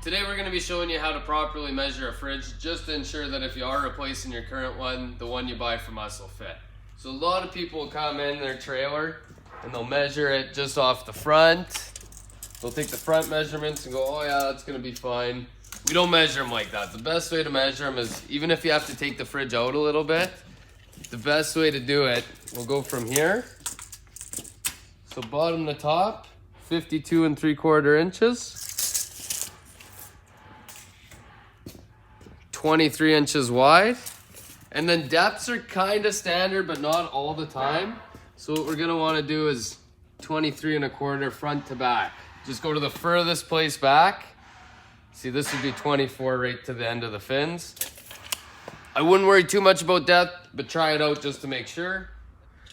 Today we're going to be showing you how to properly measure a fridge just to ensure that if you are replacing your current one, the one you buy from us will fit. So a lot of people will come in their trailer and they'll measure it just off the front. They'll take the front measurements and go, oh yeah, that's going to be fine. We don't measure them like that. The best way to measure them is, even if you have to take the fridge out a little bit, the best way to do it, we'll go from here. So bottom to top, 52 3/4 inches. 23 inches wide. And then depths are kind of standard, but not all the time. So what we're gonna wanna do is 23 1/4 front to back. Just go to the furthest place back. See, this would be 24 right to the end of the fins. I wouldn't worry too much about depth, but try it out just to make sure.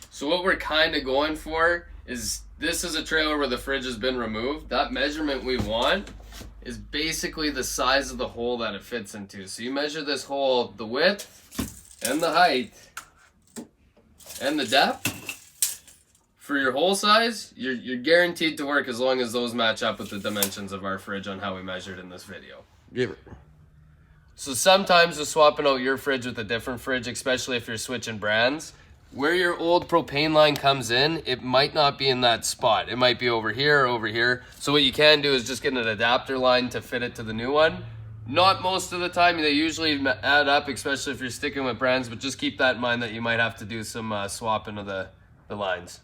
So what we're kind of going for is, this is a trailer where the fridge has been removed. That measurement we want is basically the size of the hole that it fits into. So you measure this hole, the width and the height and the depth. For your hole size, you're guaranteed to work as long as those match up with the dimensions of our fridge on how we measured in this video. Give it. So sometimes with swapping out your fridge with a different fridge, especially if you're switching brands, where your old propane line comes in, it might not be in that spot. It might be over here or over here. So what you can do is just get an adapter line to fit it to the new one. Not most of the time, they usually add up, especially if you're sticking with brands, but just keep that in mind that you might have to do some swapping of the lines.